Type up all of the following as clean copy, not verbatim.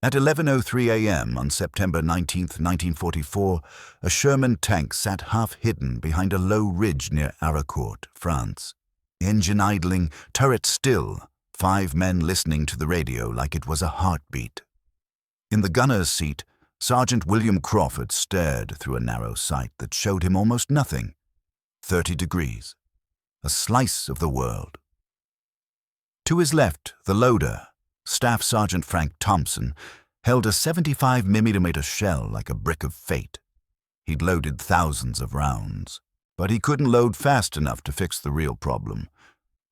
At 11:03 a.m. on September 19, 1944, a Sherman tank sat half-hidden behind a low ridge near Arracourt, France. Engine idling, turret still, 5 men listening to the radio like it was a heartbeat. In the gunner's seat, Sergeant William Crawford stared through a narrow sight that showed him almost nothing. 30 degrees. A slice of the world. To his left, the loader, Staff Sergeant Frank Thompson, held a 75mm shell like a brick of fate. He'd loaded thousands of rounds, but he couldn't load fast enough to fix the real problem.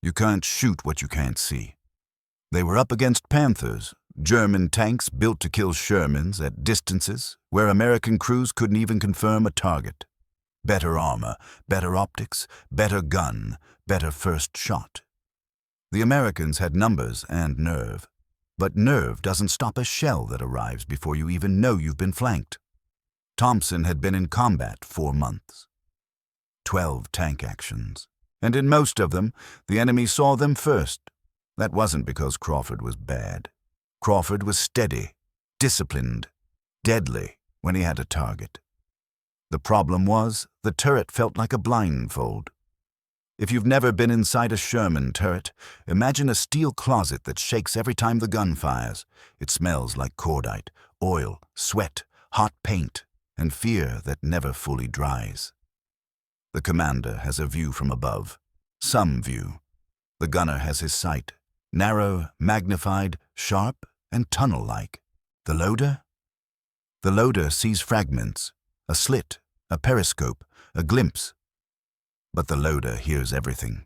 You can't shoot what you can't see. They were up against Panthers, German tanks built to kill Shermans at distances where American crews couldn't even confirm a target. Better armor, better optics, better gun, better first shot. The Americans had numbers and nerve, but nerve doesn't stop a shell that arrives before you even know you've been flanked. Thompson had been in combat 4 months. 12 tank actions, and in most of them, the enemy saw them first. That wasn't because Crawford was bad. Crawford was steady, disciplined, deadly when he had a target. The problem was, the turret felt like a blindfold. If you've never been inside a Sherman turret, imagine a steel closet that shakes every time the gun fires. It smells like cordite, oil, sweat, hot paint, and fear that never fully dries. The commander has a view from above, some view. The gunner has his sight, narrow, magnified, sharp, and tunnel-like. The loader? The loader sees fragments, a slit, a periscope, a glimpse. But the loader hears everything.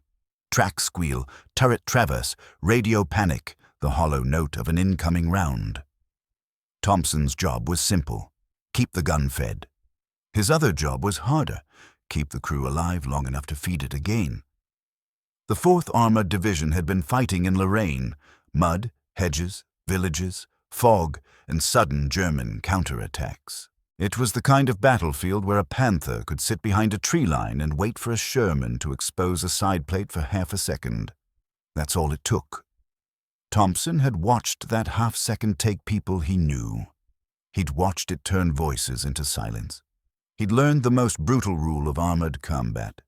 Track squeal, turret traverse, radio panic, the hollow note of an incoming round. Thompson's job was simple: keep the gun fed. His other job was harder: keep the crew alive long enough to feed it again. The 4th Armored Division had been fighting in Lorraine: mud, hedges, villages, fog, and sudden German counterattacks. It was the kind of battlefield where a Panther could sit behind a tree line and wait for a Sherman to expose a side plate for half a second. That's all it took. Thompson had watched that half-second take people he knew. He'd watched it turn voices into silence. He'd learned the most brutal rule of armored combat.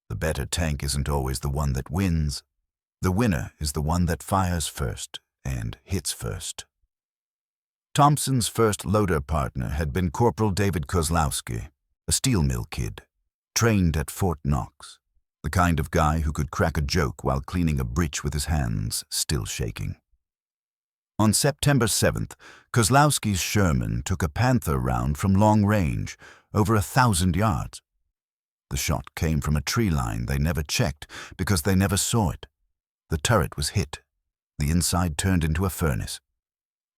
The better tank isn't always the one that wins. The winner is the one that fires first and hits first. Thompson's first loader partner had been Corporal David Kozlowski, a steel mill kid, trained at Fort Knox, the kind of guy who could crack a joke while cleaning a breech with his hands still shaking. On September 7th, Kozlowski's Sherman took a Panther round from long range, over 1,000 yards. The shot came from a tree line they never checked because they never saw it. The turret was hit. The inside turned into a furnace.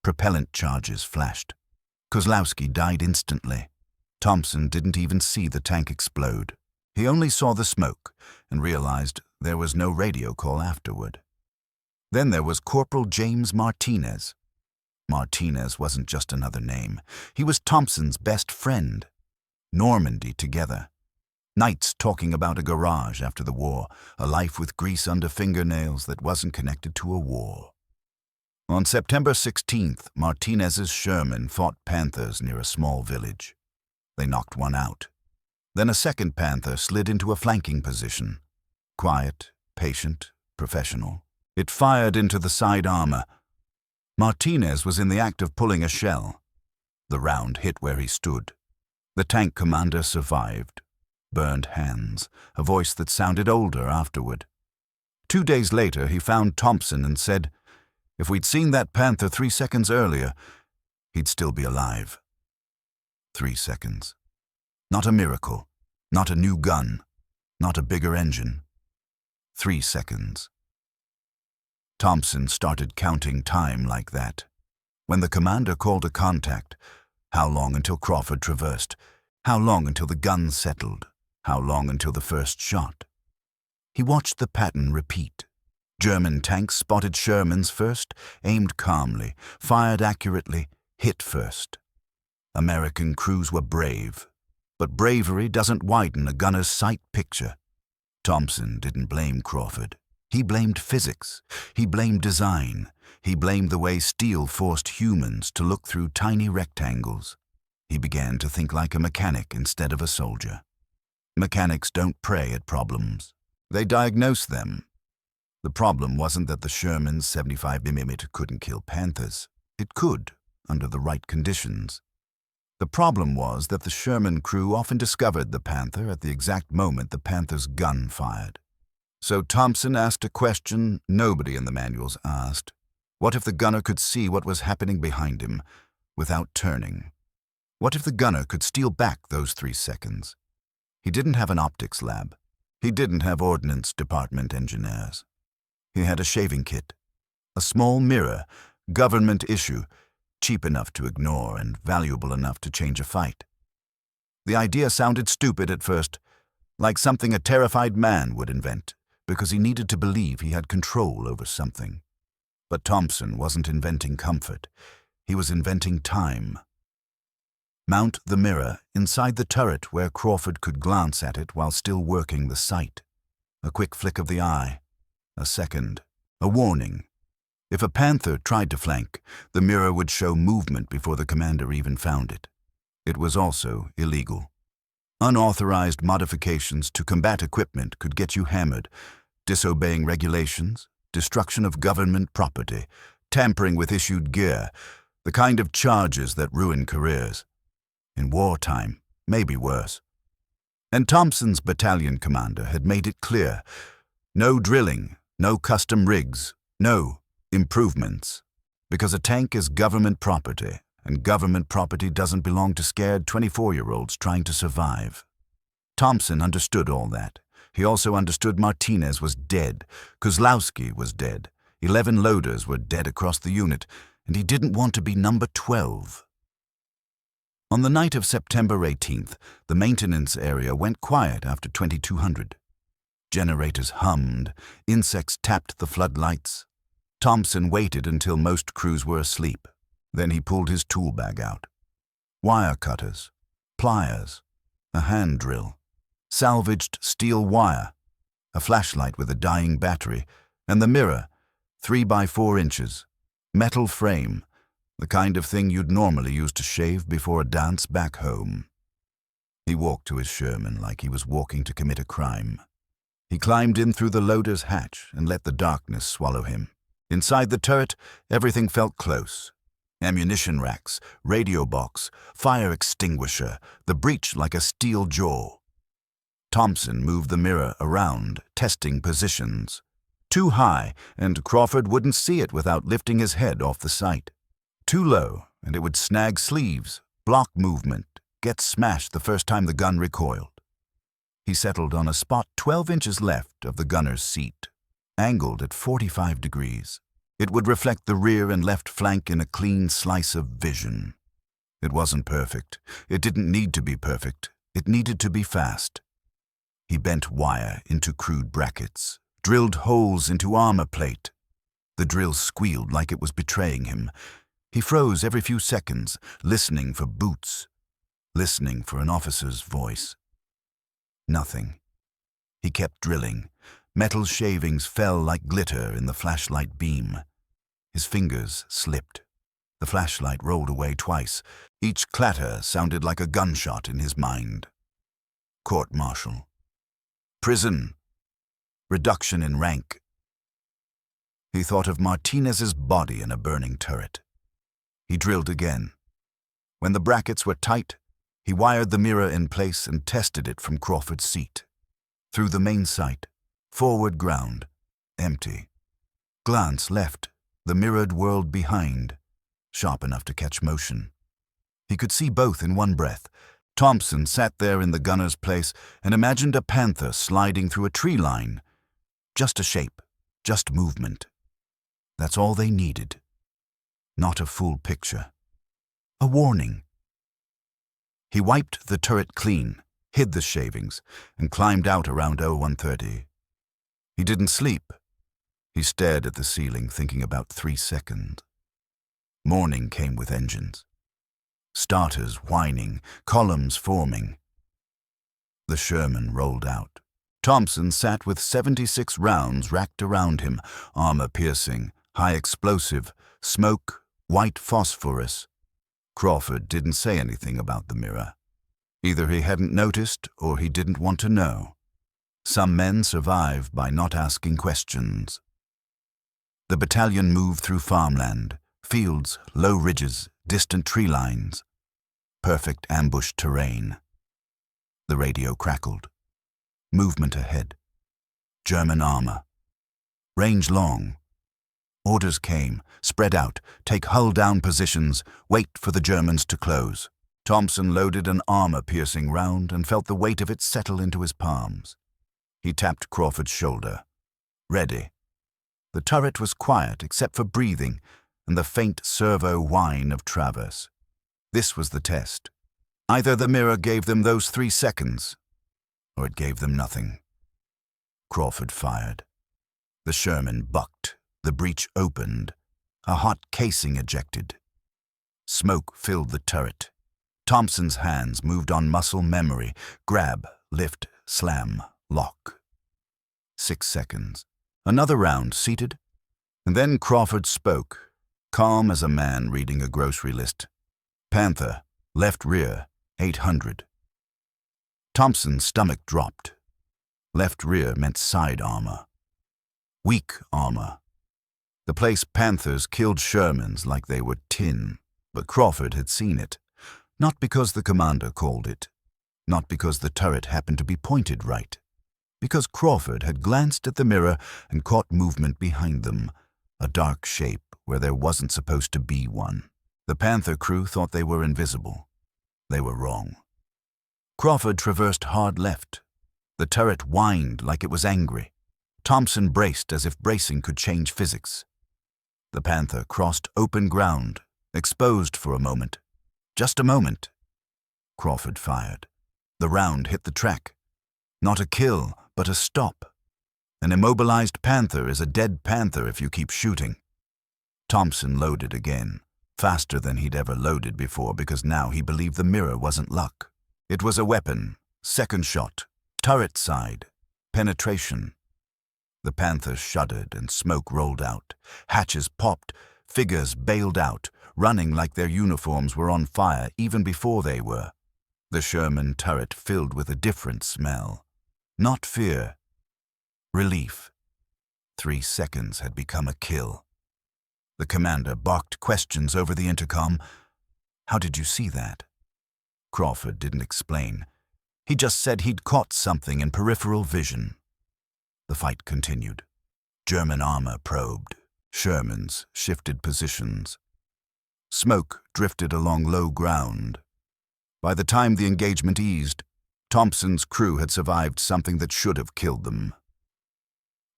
Propellant charges flashed. Kozlowski died instantly. Thompson didn't even see the tank explode. He only saw the smoke and realized there was no radio call afterward. Then there was Corporal James Martinez. Martinez wasn't just another name. He was Thompson's best friend. Normandy together. Nights talking about a garage after the war, a life with grease under fingernails that wasn't connected to a war. On September 16th, Martinez's Sherman fought Panthers near a small village. They knocked one out. Then a second Panther slid into a flanking position. Quiet, patient, professional. It fired into the side armor. Martinez was in the act of pulling a shell. The round hit where he stood. The tank commander survived. Burned hands, a voice that sounded older afterward. 2 days later, he found Thompson and said, if we'd seen that Panther 3 seconds earlier, he'd still be alive. 3 seconds. Not a miracle, not a new gun, not a bigger engine. 3 seconds. Thompson started counting time like that. When the commander called a contact, how long until Crawford traversed? How long until the gun settled? How long until the first shot? He watched the pattern repeat. German tanks spotted Shermans first, aimed calmly, fired accurately, hit first. American crews were brave, but bravery doesn't widen a gunner's sight picture. Thompson didn't blame Crawford. He blamed physics. He blamed design. He blamed the way steel forced humans to look through tiny rectangles. He began to think like a mechanic instead of a soldier. Mechanics don't pray at problems. They diagnose them. The problem wasn't that the Sherman's 75mm couldn't kill Panthers. It could, under the right conditions. The problem was that the Sherman crew often discovered the Panther at the exact moment the Panther's gun fired. So Thompson asked a question nobody in the manuals asked. What if the gunner could see what was happening behind him without turning? What if the gunner could steal back those 3 seconds? He didn't have an optics lab. He didn't have Ordnance Department engineers. He had a shaving kit, a small mirror, government issue, cheap enough to ignore and valuable enough to change a fight. The idea sounded stupid at first, like something a terrified man would invent, because he needed to believe he had control over something. But Thompson wasn't inventing comfort. He was inventing time. Mount the mirror inside the turret where Crawford could glance at it while still working the sight. A quick flick of the eye. A second. A warning. If a Panther tried to flank, the mirror would show movement before the commander even found it. It was also illegal. Unauthorized modifications to combat equipment could get you hammered. Disobeying regulations, destruction of government property, tampering with issued gear, the kind of charges that ruin careers. In wartime, maybe worse. And Thompson's battalion commander had made it clear. No drilling, no custom rigs, no improvements. Because a tank is government property, and government property doesn't belong to scared 24-year-olds trying to survive. Thompson understood all that. He also understood Martinez was dead, Kozlowski was dead, 11 loaders were dead across the unit, and he didn't want to be number 12. On the night of September 18th, the maintenance area went quiet after 2200. Generators hummed, insects tapped the floodlights. Thompson waited until most crews were asleep. Then he pulled his tool bag out. Wire cutters, pliers, a hand drill, salvaged steel wire, a flashlight with a dying battery, and the mirror, 3 by 4 inches, metal frame, the kind of thing you'd normally use to shave before a dance back home. He walked to his Sherman like he was walking to commit a crime. He climbed in through the loader's hatch and let the darkness swallow him. Inside the turret, everything felt close. Ammunition racks, radio box, fire extinguisher, the breech like a steel jaw. Thompson moved the mirror around, testing positions. Too high, and Crawford wouldn't see it without lifting his head off the sight. Too low, and it would snag sleeves, block movement, get smashed the first time the gun recoiled. He settled on a spot 12 inches left of the gunner's seat, angled at 45 degrees. It would reflect the rear and left flank in a clean slice of vision. It wasn't perfect. It didn't need to be perfect. It needed to be fast. He bent wire into crude brackets, drilled holes into armor plate. The drill squealed like it was betraying him. He froze every few seconds, listening for boots, listening for an officer's voice. Nothing. He kept drilling. Metal shavings fell like glitter in the flashlight beam. His fingers slipped. The flashlight rolled away twice. Each clatter sounded like a gunshot in his mind. Court-martial. Prison. Reduction in rank. He thought of Martinez's body in a burning turret. He drilled again. When the brackets were tight, he wired the mirror in place and tested it from Crawford's seat. Through the main sight, forward ground, empty. Glance left, the mirrored world behind, sharp enough to catch motion. He could see both in one breath. Thompson sat there in the gunner's place and imagined a panther sliding through a tree line. Just a shape, just movement. That's all they needed. Not a full picture. A warning. He wiped the turret clean, hid the shavings, and climbed out around 0130. He didn't sleep. He stared at the ceiling, thinking about 3 seconds. Morning came with engines. Starters whining, columns forming. The Sherman rolled out. Thompson sat with 76 rounds racked around him, armor piercing, High explosive, smoke, white phosphorus. Crawford didn't say anything about the mirror. Either he hadn't noticed or he didn't want to know. Some men survive by not asking questions. The battalion moved through farmland, fields, low ridges, distant tree lines. Perfect ambush terrain. The radio crackled. Movement ahead. German armor. Range long. Orders came. Spread out. Take hull-down positions. Wait for the Germans to close. Thompson loaded an armor-piercing round and felt the weight of it settle into his palms. He tapped Crawford's shoulder. Ready. The turret was quiet except for breathing and the faint servo whine of traverse. This was the test. Either the mirror gave them those 3 seconds, or it gave them nothing. Crawford fired. The Sherman bucked. The breech opened. A hot casing ejected. Smoke filled the turret. Thompson's hands moved on muscle memory. Grab, lift, slam, lock. 6 seconds. Another round, seated. And then Crawford spoke, calm as a man reading a grocery list. Panther, left rear, 800. Thompson's stomach dropped. Left rear meant side armor. Weak armor. The place Panthers killed Shermans like they were tin, but Crawford had seen it. Not because the commander called it. Not because the turret happened to be pointed right. Because Crawford had glanced at the mirror and caught movement behind them, a dark shape where there wasn't supposed to be one. The Panther crew thought they were invisible. They were wrong. Crawford traversed hard left. The turret whined like it was angry. Thompson braced as if bracing could change physics. The Panther crossed open ground, exposed for a moment. Just a moment. Crawford fired. The round hit the track. Not a kill, but a stop. An immobilized Panther is a dead Panther if you keep shooting. Thompson loaded again, faster than he'd ever loaded before because now he believed the mirror wasn't luck. It was a weapon. Second shot. Turret side. Penetration. The Panther shuddered and smoke rolled out. Hatches popped. Figures bailed out, running like their uniforms were on fire even before they were. The Sherman turret filled with a different smell. Not fear. Relief. 3 seconds had become a kill. The commander barked questions over the intercom. How did you see that? Crawford didn't explain. He just said he'd caught something in peripheral vision. The fight continued. German armor probed. Shermans shifted positions. Smoke drifted along low ground. By the time the engagement eased, Thompson's crew had survived something that should have killed them.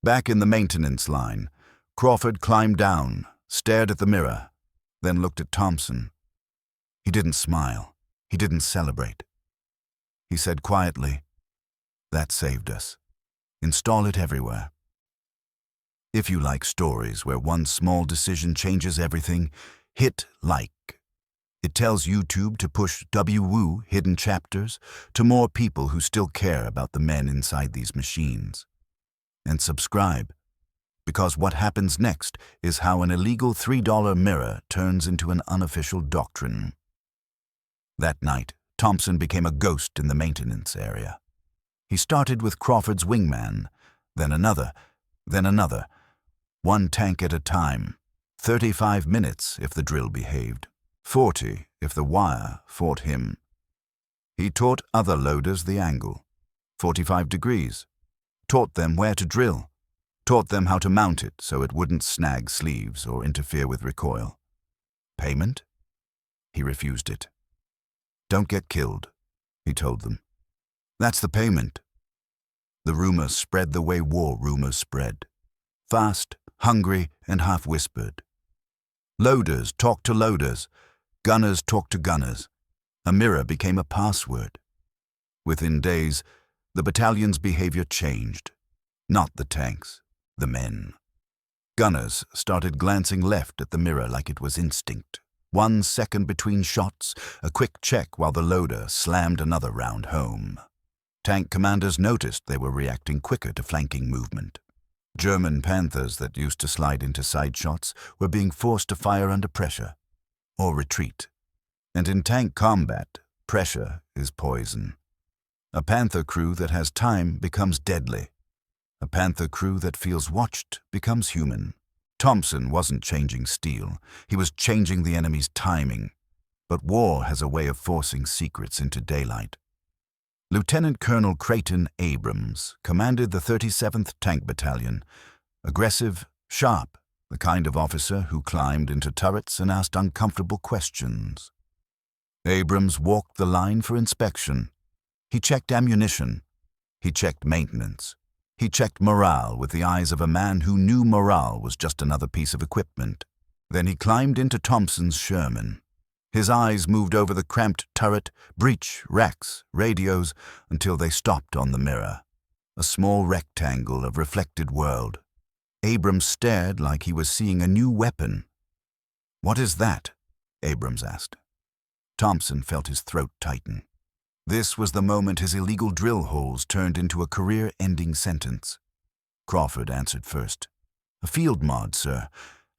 Back in the maintenance line, Crawford climbed down, stared at the mirror, then looked at Thompson. He didn't smile. He didn't celebrate. He said quietly, "That saved us. Install it everywhere." If you like stories where one small decision changes everything, hit like. It tells YouTube to push WWII hidden chapters to more people who still care about the men inside these machines. And subscribe, because what happens next is how an illegal $3 mirror turns into an unofficial doctrine. That night, Thompson became a ghost in the maintenance area. He started with Crawford's wingman, then another, one tank at a time, 35 minutes if the drill behaved, 40 if the wire fought him. He taught other loaders the angle, 45 degrees, taught them where to drill, taught them how to mount it so it wouldn't snag sleeves or interfere with recoil. Payment? He refused it. "Don't get killed," he told them. "That's the payment." The rumor spread the way war rumors spread. Fast, hungry, and half-whispered. Loaders talked to loaders. Gunners talked to gunners. A mirror became a password. Within days, the battalion's behavior changed. Not the tanks, the men. Gunners started glancing left at the mirror like it was instinct. 1 second between shots, a quick check while the loader slammed another round home. Tank commanders noticed they were reacting quicker to flanking movement. German Panthers that used to slide into side shots were being forced to fire under pressure, or retreat. And in tank combat, pressure is poison. A Panther crew that has time becomes deadly. A Panther crew that feels watched becomes human. Thompson wasn't changing steel, he was changing the enemy's timing. But war has a way of forcing secrets into daylight. Lieutenant Colonel Creighton Abrams commanded the 37th Tank Battalion. Aggressive, sharp, the kind of officer who climbed into turrets and asked uncomfortable questions. Abrams walked the line for inspection. He checked ammunition. He checked maintenance. He checked morale with the eyes of a man who knew morale was just another piece of equipment. Then he climbed into Thompson's Sherman. His eyes moved over the cramped turret, breech, racks, radios, until they stopped on the mirror. A small rectangle of reflected world. Abrams stared like he was seeing a new weapon. "What is that?" Abrams asked. Thompson felt his throat tighten. This was the moment his illegal drill holes turned into a career-ending sentence. Crawford answered first. "A field mod, sir.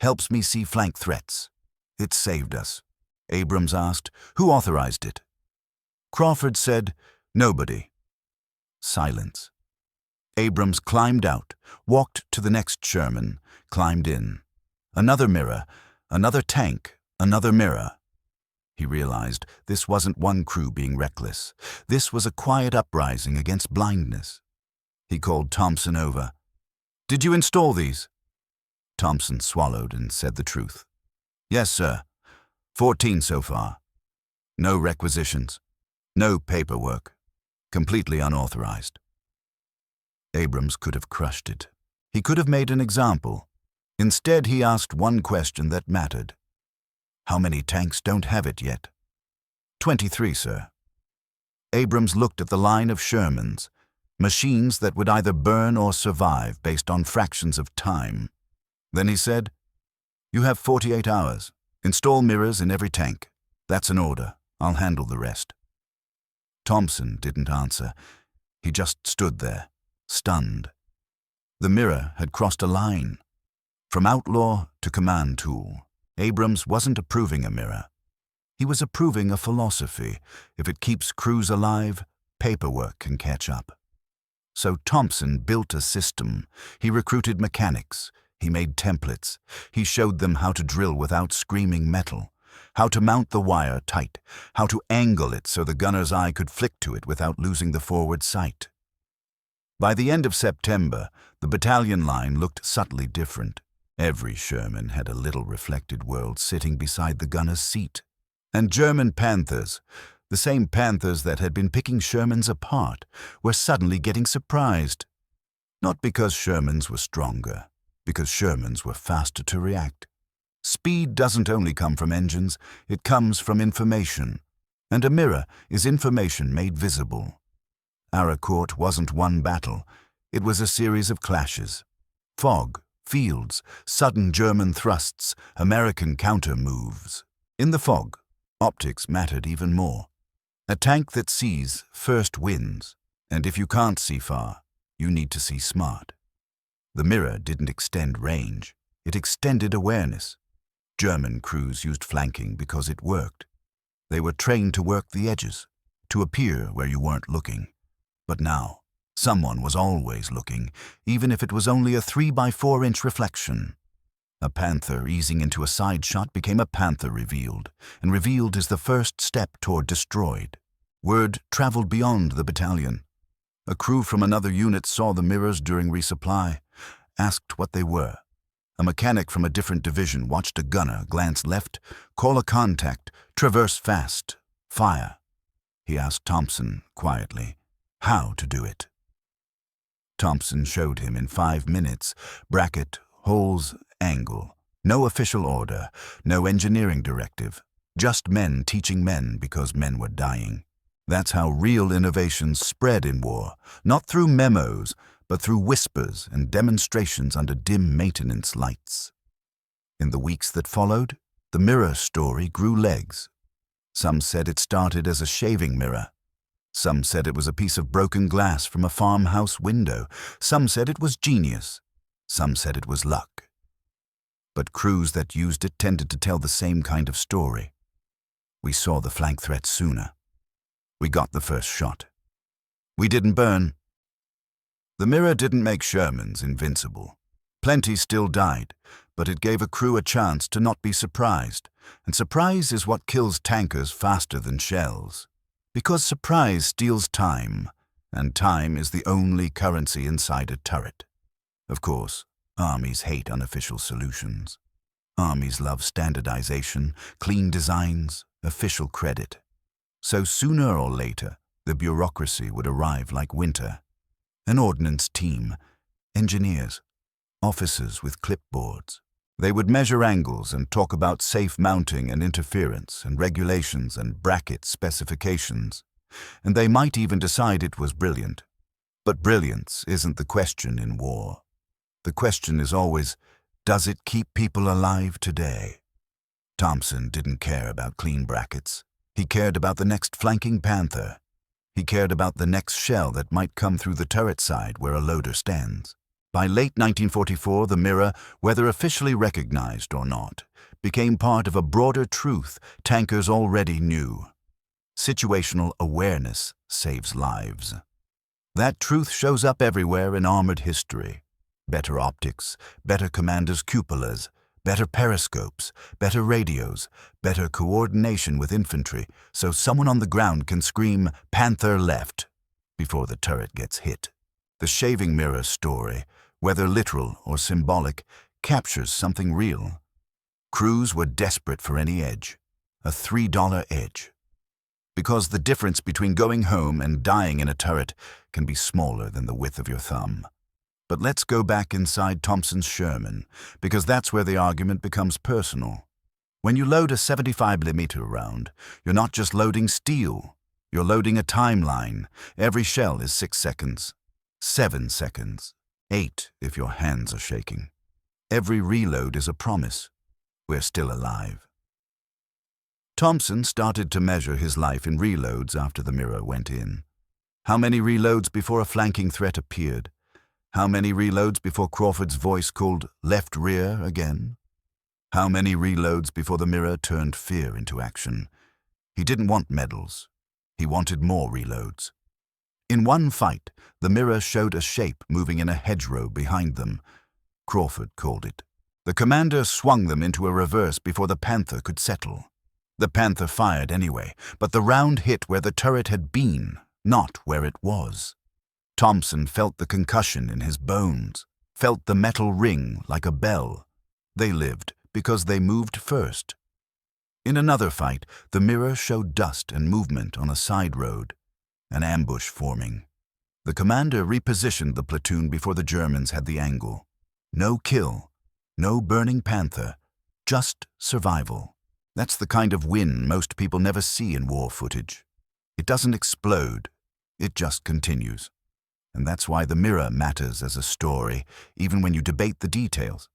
Helps me see flank threats. It saved us." Abrams asked, "Who authorized it?" Crawford said, "Nobody." Silence. Abrams climbed out, walked to the next Sherman, climbed in. Another mirror, another tank, another mirror. He realized this wasn't one crew being reckless. This was a quiet uprising against blindness. He called Thompson over. "Did you install these?" Thompson swallowed and said the truth. "Yes, sir. 14 so far. No requisitions. No paperwork. Completely unauthorized." Abrams could have crushed it. He could have made an example. Instead, he asked one question that mattered. "How many tanks don't have it yet?" 23, sir." Abrams looked at the line of Shermans, machines that would either burn or survive based on fractions of time. Then he said, "You have 48 hours. Install mirrors in every tank. That's an order. I'll handle the rest." Thompson didn't answer. He just stood there, stunned. The mirror had crossed a line. From outlaw to command tool, Abrams wasn't approving a mirror. He was approving a philosophy. If it keeps crews alive, paperwork can catch up. So Thompson built a system. He recruited mechanics. He made templates. He showed them how to drill without screaming metal, how to mount the wire tight, how to angle it so the gunner's eye could flick to it without losing the forward sight. By the end of September, the battalion line looked subtly different. Every Sherman had a little reflected world sitting beside the gunner's seat. And German Panthers, the same Panthers that had been picking Shermans apart, were suddenly getting surprised. Not because Shermans were stronger, because Shermans were faster to react. Speed doesn't only come from engines, it comes from information. And a mirror is information made visible. Arracourt wasn't one battle, it was a series of clashes. Fog, fields, sudden German thrusts, American counter moves. In the fog, optics mattered even more. A tank that sees first wins, and if you can't see far, you need to see smart. The mirror didn't extend range, it extended awareness. German crews used flanking because it worked. They were trained to work the edges, to appear where you weren't looking. But now, someone was always looking, even if it was only a 3x4-inch reflection. A Panther easing into a side shot became a Panther revealed, and revealed is the first step toward destroyed. Word traveled beyond the battalion. A crew from another unit saw the mirrors during resupply, asked what they were. A mechanic from a different division watched a gunner glance left, call a contact, traverse fast, fire. He asked Thompson, quietly, how to do it. Thompson showed him in 5 minutes, bracket, holes, angle. No official order, no engineering directive. Just men teaching men because men were dying. That's how real innovations spread in war, not through memos, but through whispers and demonstrations under dim maintenance lights. In the weeks that followed, the mirror story grew legs. Some said it started as a shaving mirror. Some said it was a piece of broken glass from a farmhouse window. Some said it was genius. Some said it was luck. But crews that used it tended to tell the same kind of story. We saw the flank threat sooner. We got the first shot. We didn't burn. The mirror didn't make Shermans invincible. Plenty still died, but it gave a crew a chance to not be surprised. And surprise is what kills tankers faster than shells. Because surprise steals time, and time is the only currency inside a turret. Of course, armies hate unofficial solutions. Armies love standardization, clean designs, official credit. So sooner or later, the bureaucracy would arrive like winter. An ordnance team, engineers, officers with clipboards. They would measure angles and talk about safe mounting and interference and regulations and bracket specifications. And they might even decide it was brilliant. But brilliance isn't the question in war. The question is always, does it keep people alive today? Thompson didn't care about clean brackets. He cared about the next flanking Panther. He cared about the next shell that might come through the turret side where a loader stands. By late 1944, the mirror, whether officially recognized or not, became part of a broader truth tankers already knew. Situational awareness saves lives. That truth shows up everywhere in armored history. Better optics, better commanders' cupolas, better periscopes, better radios, better coordination with infantry, so someone on the ground can scream, "Panther left," before the turret gets hit. The shaving mirror story, whether literal or symbolic, captures something real. Crews were desperate for any edge, a $3 edge. Because the difference between going home and dying in a turret can be smaller than the width of your thumb. But let's go back inside Thompson's Sherman, because that's where the argument becomes personal. When you load a 75mm round, you're not just loading steel, you're loading a timeline. Every shell is 6 seconds, 7 seconds, 8 if your hands are shaking. Every reload is a promise. We're still alive. Thompson started to measure his life in reloads after the mirror went in. How many reloads before a flanking threat appeared? How many reloads before Crawford's voice called left rear again? How many reloads before the mirror turned fear into action? He didn't want medals. He wanted more reloads. In one fight, the mirror showed a shape moving in a hedgerow behind them. Crawford called it. The commander swung them into a reverse before the Panther could settle. The Panther fired anyway, but the round hit where the turret had been, not where it was. Thompson felt the concussion in his bones, felt the metal ring like a bell. They lived because they moved first. In another fight, the mirror showed dust and movement on a side road, an ambush forming. The commander repositioned the platoon before the Germans had the angle. No kill, no burning Panther, just survival. That's the kind of win most people never see in war footage. It doesn't explode, it just continues. And that's why the mirror matters as a story, even when you debate the details.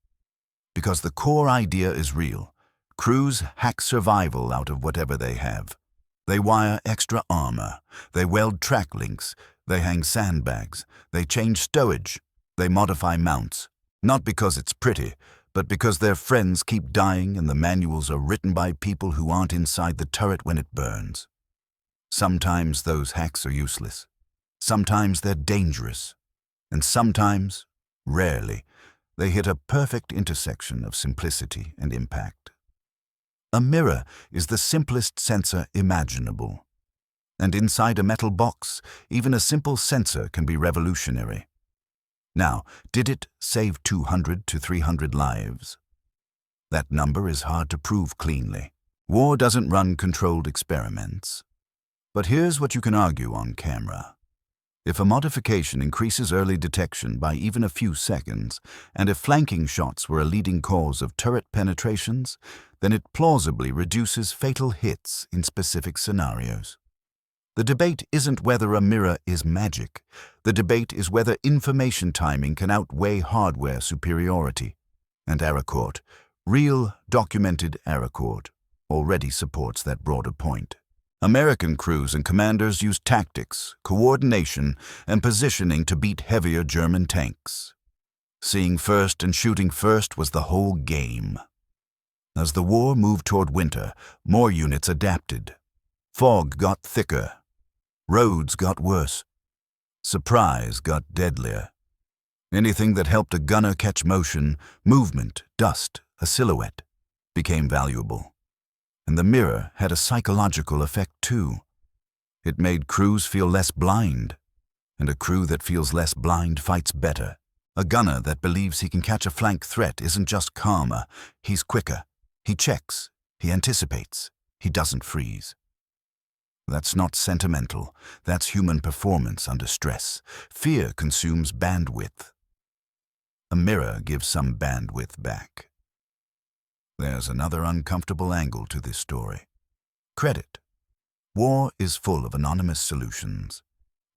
Because the core idea is real. Crews hack survival out of whatever they have. They wire extra armor, they weld track links, they hang sandbags, they change stowage, they modify mounts. Not because it's pretty, but because their friends keep dying and the manuals are written by people who aren't inside the turret when it burns. Sometimes those hacks are useless. Sometimes they're dangerous. And sometimes, rarely, they hit a perfect intersection of simplicity and impact. A mirror is the simplest sensor imaginable. And inside a metal box, even a simple sensor can be revolutionary. Now, did it save 200 to 300 lives? That number is hard to prove cleanly. War doesn't run controlled experiments. But here's what you can argue on camera. If a modification increases early detection by even a few seconds, and if flanking shots were a leading cause of turret penetrations, then it plausibly reduces fatal hits in specific scenarios. The debate isn't whether a mirror is magic. The debate is whether information timing can outweigh hardware superiority. And Arracourt, real documented Arracourt, already supports that broader point. American crews and commanders used tactics, coordination, and positioning to beat heavier German tanks. Seeing first and shooting first was the whole game. As the war moved toward winter, more units adapted. Fog got thicker. Roads got worse. Surprise got deadlier. Anything that helped a gunner catch motion, movement, dust, a silhouette, became valuable. And the mirror had a psychological effect too. It made crews feel less blind, and a crew that feels less blind fights better. A gunner that believes he can catch a flank threat isn't just calmer, he's quicker. He checks, he anticipates, he doesn't freeze. That's not sentimental, that's human performance under stress. Fear consumes bandwidth. A mirror gives some bandwidth back. There's another uncomfortable angle to this story. Credit. War is full of anonymous solutions.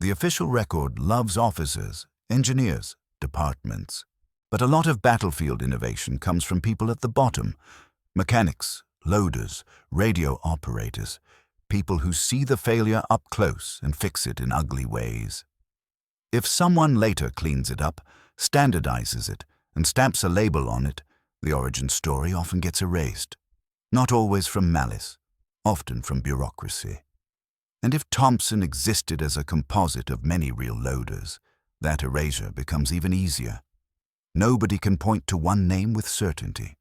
The official record loves officers, engineers, departments. But a lot of battlefield innovation comes from people at the bottom. Mechanics, loaders, radio operators, people who see the failure up close and fix it in ugly ways. If someone later cleans it up, standardizes it, and stamps a label on it, the origin story often gets erased. Not always from malice, often from bureaucracy. And if Thompson existed as a composite of many real loaders, that erasure becomes even easier. Nobody can point to one name with certainty,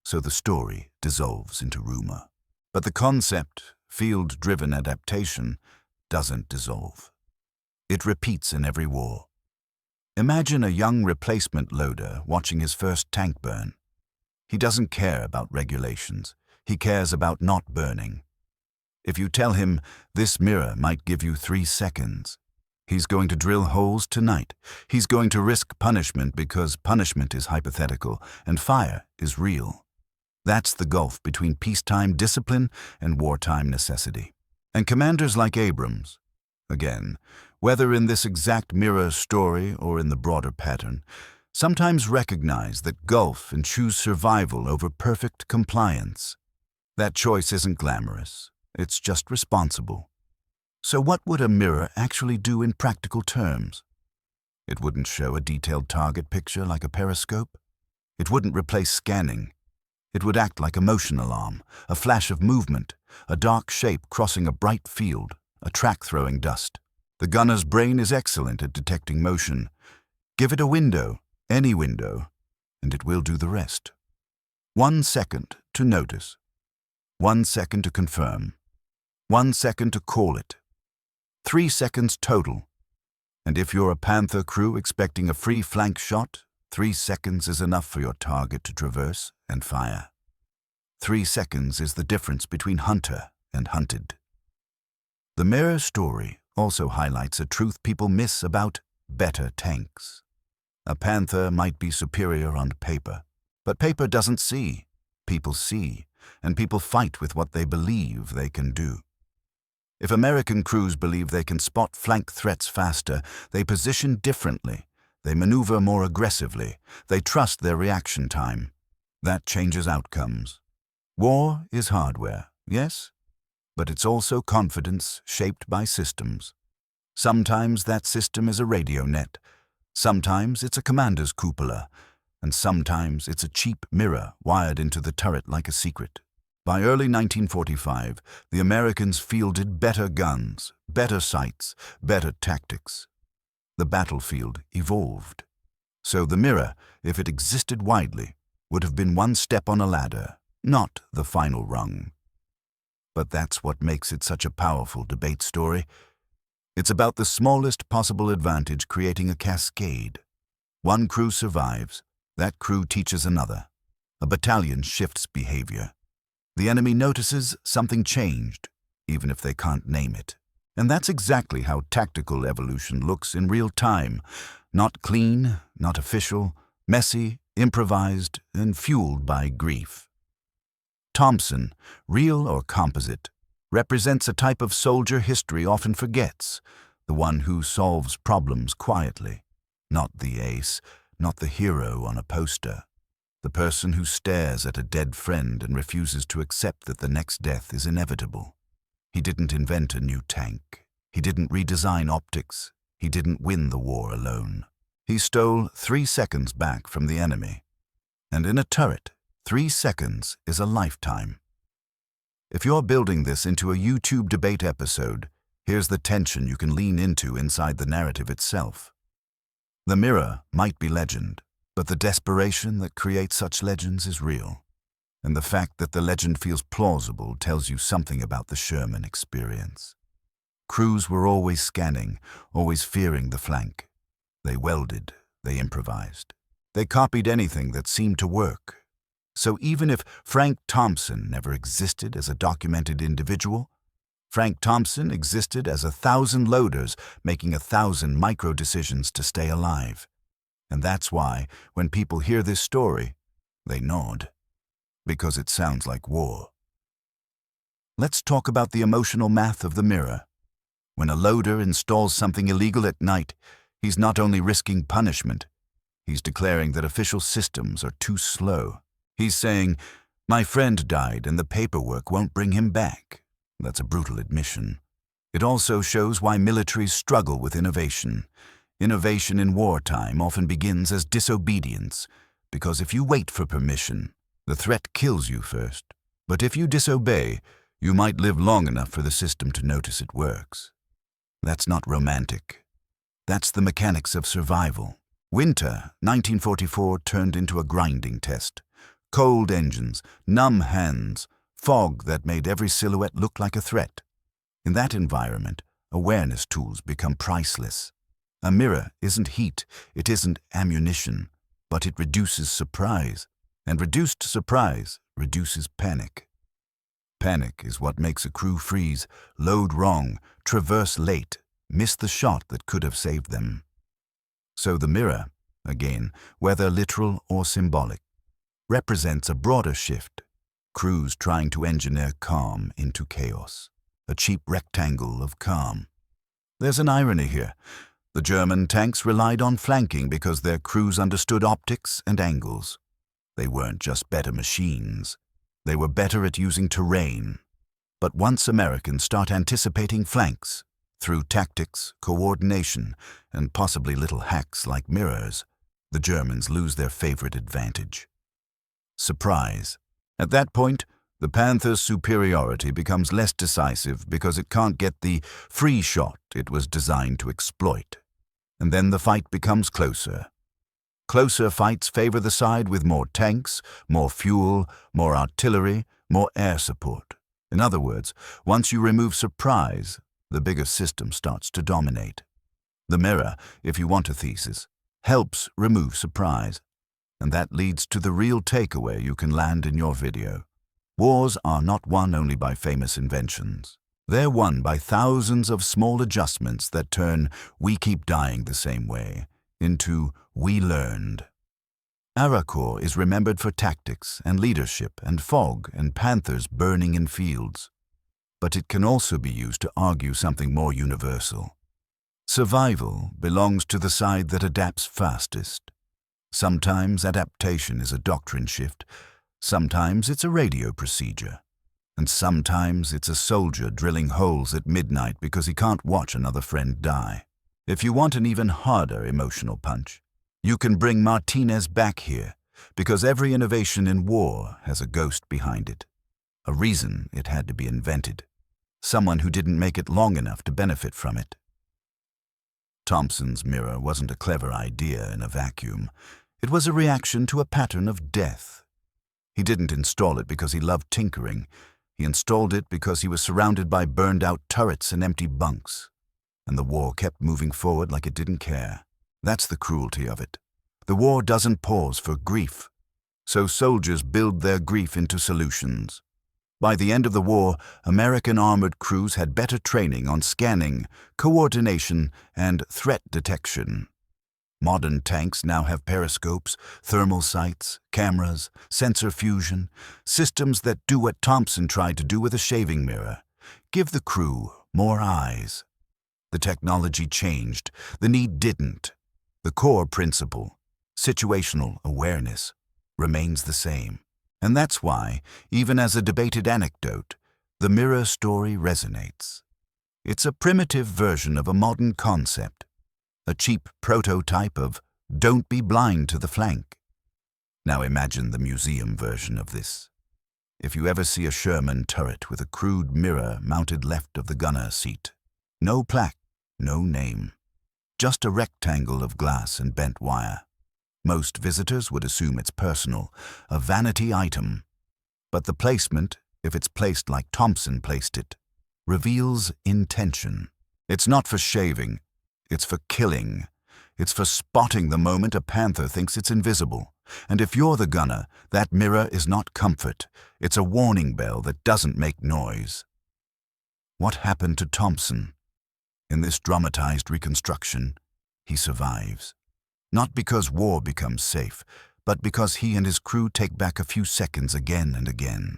so the story dissolves into rumor. But the concept, field-driven adaptation, doesn't dissolve. It repeats in every war. Imagine a young replacement loader watching his first tank burn. He doesn't care about regulations. He cares about not burning. If you tell him, this mirror might give you 3 seconds, he's going to drill holes tonight. He's going to risk punishment because punishment is hypothetical and fire is real. That's the gulf between peacetime discipline and wartime necessity. And commanders like Abrams, again, whether in this exact mirror story or in the broader pattern, sometimes recognize that gulf and choose survival over perfect compliance. That choice isn't glamorous. It's just responsible. So what would a mirror actually do in practical terms? It wouldn't show a detailed target picture like a periscope. It wouldn't replace scanning. It would act like a motion alarm, a flash of movement, a dark shape crossing a bright field, a track throwing dust. The gunner's brain is excellent at detecting motion. Give it a window, any window, and it will do the rest. 1 second to notice. 1 second to confirm. 1 second to call it. 3 seconds total. And if you're a Panther crew expecting a free flank shot, 3 seconds is enough for your target to traverse and fire. 3 seconds is the difference between hunter and hunted. The mirror story also highlights a truth people miss about better tanks. A Panther might be superior on paper, but paper doesn't see. People see, and people fight with what they believe they can do. If American crews believe they can spot flank threats faster, they position differently, they maneuver more aggressively, they trust their reaction time. That changes outcomes. War is hardware, yes, but it's also confidence shaped by systems. Sometimes that system is a radio net, sometimes it's a commander's cupola, and sometimes it's a cheap mirror wired into the turret like a secret. By early 1945, the Americans fielded better guns, better sights, better tactics. The battlefield evolved. So the mirror, if it existed widely, would have been one step on a ladder, not the final rung. But that's what makes it such a powerful debate story. It's about the smallest possible advantage creating a cascade. One crew survives, that crew teaches another. A battalion shifts behavior. The enemy notices something changed, even if they can't name it. And that's exactly how tactical evolution looks in real time. Not clean, not official, messy, improvised, and fueled by grief. Thompson, real or composite, represents a type of soldier history often forgets, the one who solves problems quietly. Not the ace, not the hero on a poster. The person who stares at a dead friend and refuses to accept that the next death is inevitable. He didn't invent a new tank. He didn't redesign optics. He didn't win the war alone. He stole 3 seconds back from the enemy. And in a turret, 3 seconds is a lifetime. If you're building this into a YouTube debate episode, here's the tension you can lean into inside the narrative itself. The mirror might be legend, but the desperation that creates such legends is real. And the fact that the legend feels plausible tells you something about the Sherman experience. Crews were always scanning, always fearing the flank. They welded, they improvised. They copied anything that seemed to work. So even if Frank Thompson never existed as a documented individual, Frank Thompson existed as 1,000 loaders making 1,000 micro-decisions to stay alive. And that's why, when people hear this story, they nod. Because it sounds like war. Let's talk about the emotional math of the mirror. When a loader installs something illegal at night, he's not only risking punishment, he's declaring that official systems are too slow. He's saying, "My friend died and the paperwork won't bring him back." That's a brutal admission. It also shows why militaries struggle with innovation. Innovation in wartime often begins as disobedience, because if you wait for permission, the threat kills you first. But if you disobey, you might live long enough for the system to notice it works. That's not romantic. That's the mechanics of survival. Winter 1944 turned into a grinding test. Cold engines, numb hands, fog that made every silhouette look like a threat. In that environment, awareness tools become priceless. A mirror isn't heat, it isn't ammunition, but it reduces surprise. And reduced surprise reduces panic. Panic is what makes a crew freeze, load wrong, traverse late, miss the shot that could have saved them. So the mirror, again, whether literal or symbolic, represents a broader shift. Crews trying to engineer calm into chaos. A cheap rectangle of calm. There's an irony here. The German tanks relied on flanking because their crews understood optics and angles. They weren't just better machines. They were better at using terrain. But once Americans start anticipating flanks, through tactics, coordination, and possibly little hacks like mirrors, the Germans lose their favorite advantage. Surprise. At that point, the Panther's superiority becomes less decisive because it can't get the free shot it was designed to exploit. And then the fight becomes closer. Closer fights favor the side with more tanks, more fuel, more artillery, more air support. In other words, once you remove surprise, the bigger system starts to dominate. The mirror, if you want a thesis, helps remove surprise. And that leads to the real takeaway you can land in your video. Wars are not won only by famous inventions. They're won by thousands of small adjustments that turn "we keep dying the same way" into "we learned." Arracourt is remembered for tactics and leadership and fog and panthers burning in fields. But it can also be used to argue something more universal. Survival belongs to the side that adapts fastest. Sometimes adaptation is a doctrine shift, sometimes it's a radio procedure, and sometimes it's a soldier drilling holes at midnight because he can't watch another friend die. If you want an even harder emotional punch, you can bring Martinez back here, because every innovation in war has a ghost behind it. A reason it had to be invented. Someone who didn't make it long enough to benefit from it. Thompson's mirror wasn't a clever idea in a vacuum. It was a reaction to a pattern of death. He didn't install it because he loved tinkering. He installed it because he was surrounded by burned-out turrets and empty bunks. And the war kept moving forward like it didn't care. That's the cruelty of it. The war doesn't pause for grief. So soldiers build their grief into solutions. By the end of the war, American armored crews had better training on scanning, coordination, and threat detection. Modern tanks now have periscopes, thermal sights, cameras, sensor fusion, systems that do what Thompson tried to do with a shaving mirror. Give the crew more eyes. The technology changed. The need didn't. The core principle, situational awareness, remains the same. And that's why, even as a debated anecdote, the mirror story resonates. It's a primitive version of a modern concept, a cheap prototype of Don't be blind to the flank. Now imagine the museum version of this. If you ever see a Sherman turret with a crude mirror mounted left of the gunner seat, no plaque, no name, just a rectangle of glass and bent wire. Most visitors would assume it's personal, a vanity item. But the placement, if it's placed like Thompson placed it, reveals intention. It's not for shaving, it's for killing. It's for spotting the moment a panther thinks it's invisible. And if you're the gunner, that mirror is not comfort. It's a warning bell that doesn't make noise. What happened to Thompson? In this dramatized reconstruction, he survives. Not because war becomes safe, but because he and his crew take back a few seconds again and again.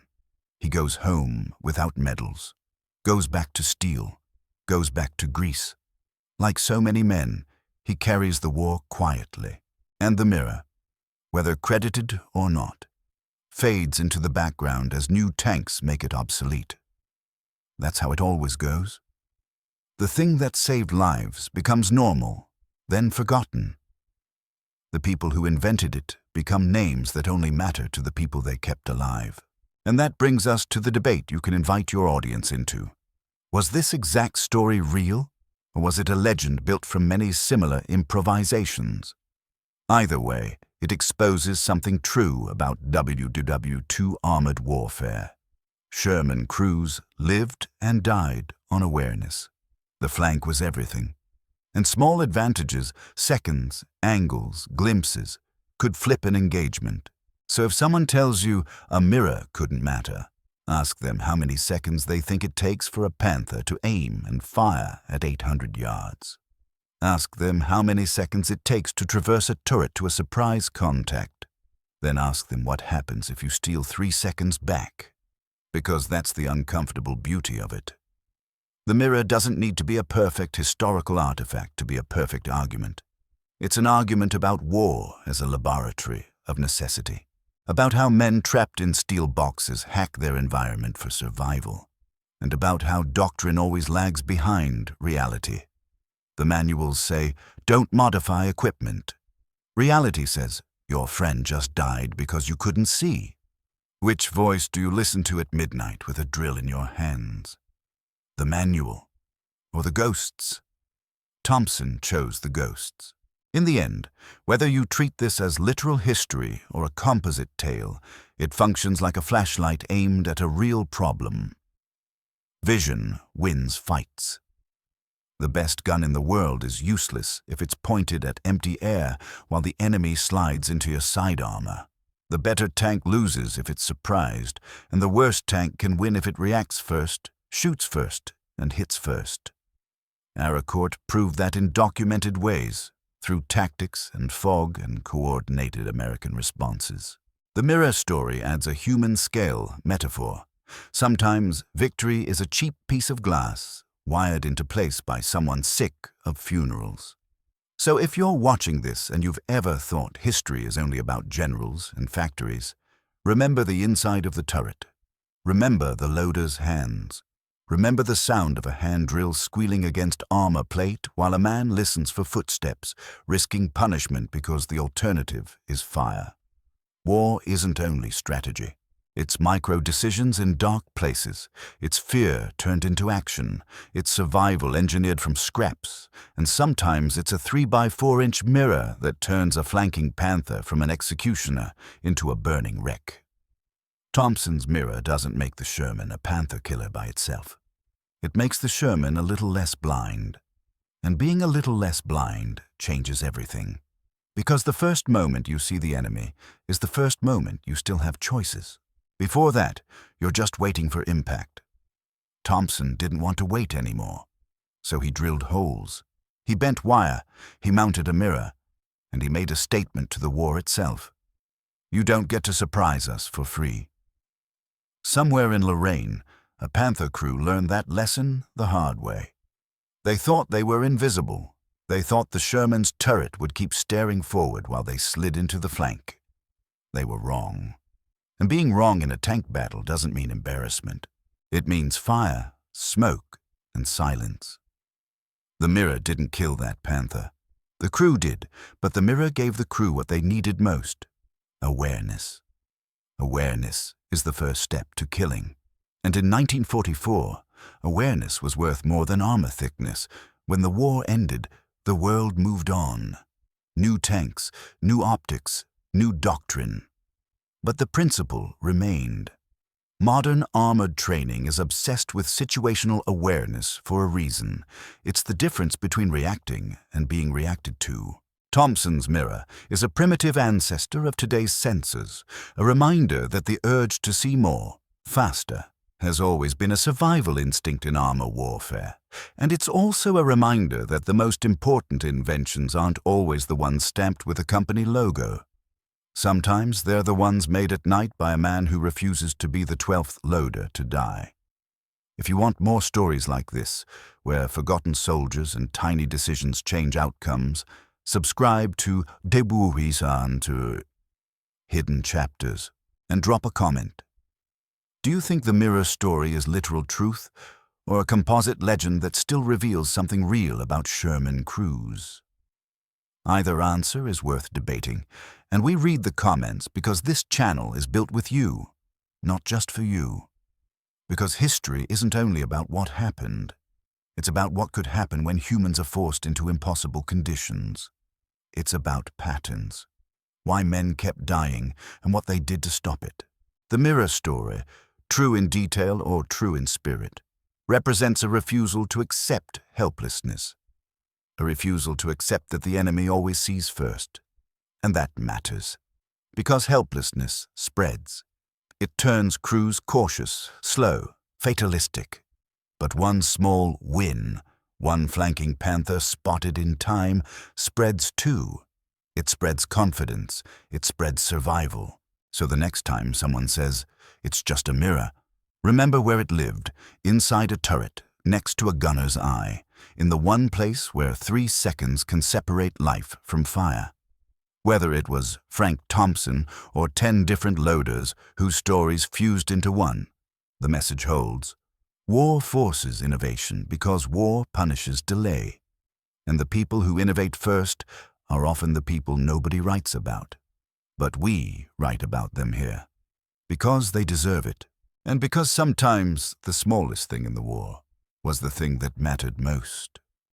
He goes home without medals, goes back to steel, goes back to grease. Like so many men, he carries the war quietly, and the mirror, whether credited or not, fades into the background as new tanks make it obsolete. That's how it always goes. The thing that saved lives becomes normal, then forgotten. The people who invented it become names that only matter to the people they kept alive. And that brings us to the debate you can invite your audience into. Was this exact story real? Or was it a legend built from many similar improvisations? Either way, it exposes something true about WWII armored warfare. Sherman crews lived and died on awareness. The flank was everything. And small advantages, seconds, angles, glimpses, could flip an engagement. So if someone tells you a mirror couldn't matter, ask them how many seconds they think it takes for a Panther to aim and fire at 800 yards. Ask them how many seconds it takes to traverse a turret to a surprise contact. Then ask them what happens if you steal 3 seconds back. Because that's the uncomfortable beauty of it. The mirror doesn't need to be a perfect historical artifact to be a perfect argument. It's an argument about war as a laboratory of necessity. About how men trapped in steel boxes hack their environment for survival, and about how doctrine always lags behind reality. The manuals say, don't modify equipment. Reality says, your friend just died because you couldn't see. Which voice do you listen to at midnight with a drill in your hands? The manual, or the ghosts? Thompson chose the ghosts. In the end, whether you treat this as literal history or a composite tale, it functions like a flashlight aimed at a real problem. Vision wins fights. The best gun in the world is useless if it's pointed at empty air while the enemy slides into your side armor. The better tank loses if it's surprised, and the worst tank can win if it reacts first, shoots first, and hits first. Arracourt proved that in documented ways, through tactics and fog and coordinated American responses. The mirror story adds a human scale metaphor. Sometimes victory is a cheap piece of glass, wired into place by someone sick of funerals. So if you're watching this and you've ever thought history is only about generals and factories, remember the inside of the turret. Remember the loader's hands. Remember the sound of a hand drill squealing against armor plate while a man listens for footsteps, risking punishment because the alternative is fire. War isn't only strategy. It's micro-decisions in dark places. It's fear turned into action. It's survival engineered from scraps. And sometimes it's a 3x4-inch mirror that turns a flanking Panther from an executioner into a burning wreck. Thompson's mirror doesn't make the Sherman a Panther killer by itself. It makes the Sherman a little less blind. And being a little less blind changes everything. Because the first moment you see the enemy is the first moment you still have choices. Before that, you're just waiting for impact. Thompson didn't want to wait anymore. So he drilled holes. He bent wire. He mounted a mirror. And he made a statement to the war itself. You don't get to surprise us for free. Somewhere in Lorraine, a Panther crew learned that lesson the hard way. They thought they were invisible. They thought the Sherman's turret would keep staring forward while they slid into the flank. They were wrong. And being wrong in a tank battle doesn't mean embarrassment. It means fire, smoke, and silence. The mirror didn't kill that Panther. The crew did, but the mirror gave the crew what they needed most: awareness. Awareness is the first step to killing. And in 1944, awareness was worth more than armor thickness. When the war ended, the world moved on. New tanks, new optics, new doctrine. But the principle remained. Modern armored training is obsessed with situational awareness for a reason. It's the difference between reacting and being reacted to. Thompson's mirror is a primitive ancestor of today's sensors, a reminder that the urge to see more, faster, has always been a survival instinct in armor warfare. And it's also a reminder that the most important inventions aren't always the ones stamped with a company logo. Sometimes they're the ones made at night by a man who refuses to be the 12th loader to die. If you want more stories like this, where forgotten soldiers and tiny decisions change outcomes, subscribe to WWII to Hidden Chapters and drop a comment. Do you think the mirror story is literal truth, or a composite legend that still reveals something real about Sherman crews? Either answer is worth debating, and we read the comments because this channel is built with you, not just for you. Because history isn't only about what happened, it's about what could happen when humans are forced into impossible conditions. It's about patterns, why men kept dying, and what they did to stop it. The mirror story, true in detail or true in spirit, represents a refusal to accept helplessness, a refusal to accept that the enemy always sees first. And that matters, because helplessness spreads. It turns crews cautious, slow, fatalistic. But one small win, one flanking Panther spotted in time, spreads too. It spreads confidence, it spreads survival. So the next time someone says, "It's just a mirror," remember where it lived, inside a turret, next to a gunner's eye, in the one place where 3 seconds can separate life from fire. Whether it was Frank Thompson or 10 different loaders whose stories fused into one, the message holds. War forces innovation because war punishes delay. And the people who innovate first are often the people nobody writes about. But we write about them here, because they deserve it, and because sometimes the smallest thing in the war was the thing that mattered most.